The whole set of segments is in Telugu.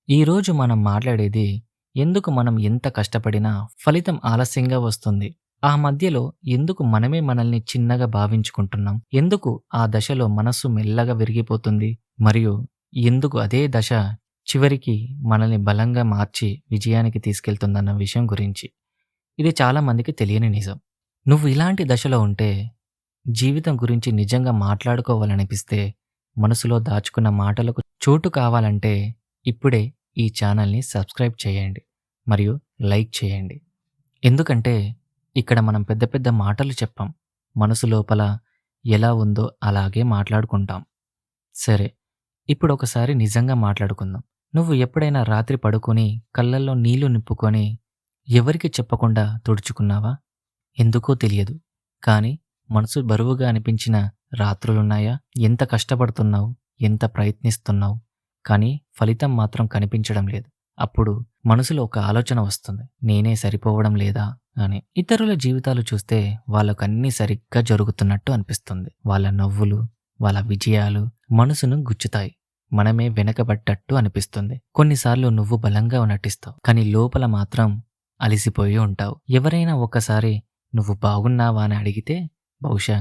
ఈరోజు మనం మాట్లాడేది ఎందుకు మనం ఎంత కష్టపడినా ఫలితం ఆలస్యంగా వస్తుంది. ఆ మధ్యలో ఎందుకు మనమే మనల్ని చిన్నగా భావించుకుంటున్నాం? ఎందుకు ఆ దశలో మనస్సు మెల్లగా విరిగిపోతుంది? మరియు ఎందుకు అదే దశ చివరికి మనల్ని బలంగా మార్చి విజయానికి తీసుకెళ్తుందన్న విషయం గురించి. ఇది చాలా మందికి తెలియని నిజం. నువ్వు ఇలాంటి దశలో ఉంటే జీవితం గురించి నిజంగా మాట్లాడుకోవాలనిపిస్తే, మనసులో దాచుకున్న మాటలకు చోటు కావాలంటే ఇప్పుడే ఈ ఛానల్‌ని సబ్స్క్రైబ్ చేయండి. మరియు లైక్ చేయండి. ఎందుకంటే ఇక్కడ మనం పెద్ద పెద్ద మాటలు చెప్పం. మనసు లోపల ఎలా ఉందో అలాగే మాట్లాడుకుంటాం. సరే, ఇప్పుడు ఒకసారి నిజంగా మాట్లాడుకుందాం. నువ్వు ఎప్పుడైనా రాత్రి పడుకొని కళ్ళల్లో నీళ్లు నింపుకొని ఎవరికీ చెప్పకుండా తుడుచుకున్నావా? ఎందుకో తెలియదు. కానీ మనసు బరువుగా అనిపించిన రాత్రులున్నాయా? ఎంత కష్టపడుతున్నావు? ఎంత ప్రయత్నిస్తున్నావు? కానీ ఫలితం మాత్రం కనిపించడం లేదు. అప్పుడు మనసులో ఒక ఆలోచన వస్తుంది. నేనే సరిపోవడం లేదా అని. ఇతరుల జీవితాలు చూస్తే వాళ్ళకన్నీ సరిగ్గా జరుగుతున్నట్టు అనిపిస్తుంది. వాళ్ళ నవ్వులు, వాళ్ళ విజయాలు మనసును గుచ్చుతాయి. మనమే వెనకబడ్డట్టు అనిపిస్తుంది. కొన్నిసార్లు నువ్వు బలంగా నటిస్తావు. కానీ లోపల మాత్రం అలిసిపోయి ఉంటావు. ఎవరైనా ఒక్కసారి నువ్వు బాగున్నావా అని అడిగితే బహుశా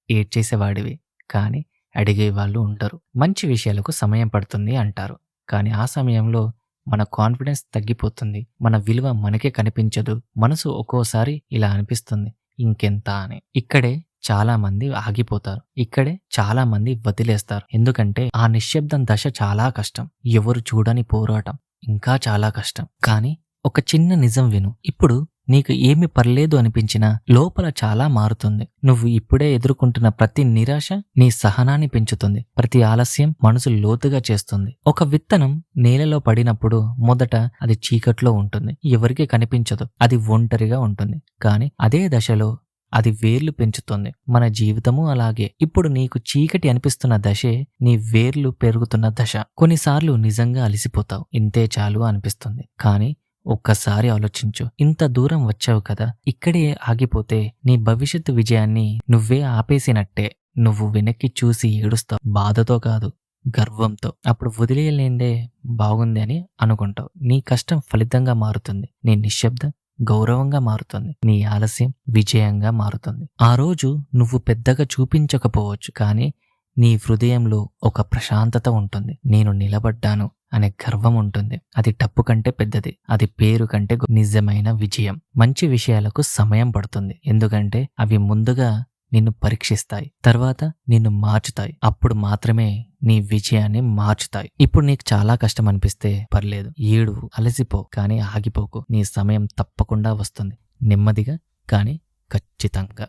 ఏడ్చేసేవాడివి. కానీ అడిగేవాళ్ళు ఉండరు. మంచి విషయాలకు సమయం పడుతుంది అంటారు. కానీ ఆ సమయంలో మన కాన్ఫిడెన్స్ తగ్గిపోతుంది. మన విలువ మనకే కనిపించదు. మనసు ఒక్కోసారి ఇలా అనిపిస్తుంది, ఇంకెంత అని. ఇక్కడే చాలా మంది ఆగిపోతారు. ఇక్కడే చాలా మంది వదిలేస్తారు. ఎందుకంటే ఆ నిశ్శబ్దం దశ చాలా కష్టం. ఎవరు చూడని పోరాటం ఇంకా చాలా కష్టం. కానీ ఒక చిన్న నిజం విను. ఇప్పుడు నీకు ఏమి పర్లేదు అనిపించినా లోపల చాలా మారుతుంది. నువ్వు ఇప్పుడే ఎదుర్కొంటున్న ప్రతి నిరాశ నీ సహనాన్ని పెంచుతుంది. ప్రతి ఆలస్యం మనసు లోతుగా చేస్తుంది. ఒక విత్తనం నేలలో పడినప్పుడు మొదట అది చీకట్లో ఉంటుంది. ఎవరికీ కనిపించదు. అది ఒంటరిగా ఉంటుంది. కానీ అదే దశలో అది వేర్లు పెంచుతుంది. మన జీవితము అలాగే. ఇప్పుడు నీకు చీకటి అనిపిస్తున్న దశే నీ వేర్లు పెరుగుతున్న దశ. కొన్నిసార్లు నిజంగా అలసిపోతావు. ఇంతే చాలు అనిపిస్తుంది. కానీ ఒక్కసారి ఆలోచించు. ఇంత దూరం వచ్చావు కదా, ఇక్కడే ఆగిపోతే నీ భవిష్యత్తు విజయాన్ని నువ్వే ఆపేసినట్టే. నువ్వు వెనక్కి చూసి ఏడుస్తావు. బాధతో కాదు, గర్వంతో. అప్పుడు వదిలేయలేందే, బాగుంది అని అనుకుంటావు. నీ కష్టం ఫలితంగా మారుతుంది. నీ నిశ్శబ్దం గౌరవంగా మారుతుంది. నీ ఆలస్యం విజయంగా మారుతుంది. ఆ రోజు నువ్వు పెద్దగా చూపించకపోవచ్చు, కానీ నీ హృదయంలో ఒక ప్రశాంతత ఉంటుంది. నేను నిలబడ్డాను అనే గర్వం ఉంటుంది. అది డబ్బు కంటే పెద్దది. అది పేరు కంటే నిజమైన విజయం. మంచి విషయాలకు సమయం పడుతుంది. ఎందుకంటే అవి ముందుగా నిన్ను పరీక్షిస్తాయి. తర్వాత నిన్ను మార్చుతాయి. అప్పుడు మాత్రమే నీ విజయాన్ని మార్చుతాయి. ఇప్పుడు నీకు చాలా కష్టం అనిపిస్తే పర్లేదు, ఏడు, అలసిపో, కానీ ఆగిపోకు. నీ సమయం తప్పకుండా వస్తుంది. నెమ్మదిగా, కానీ ఖచ్చితంగా.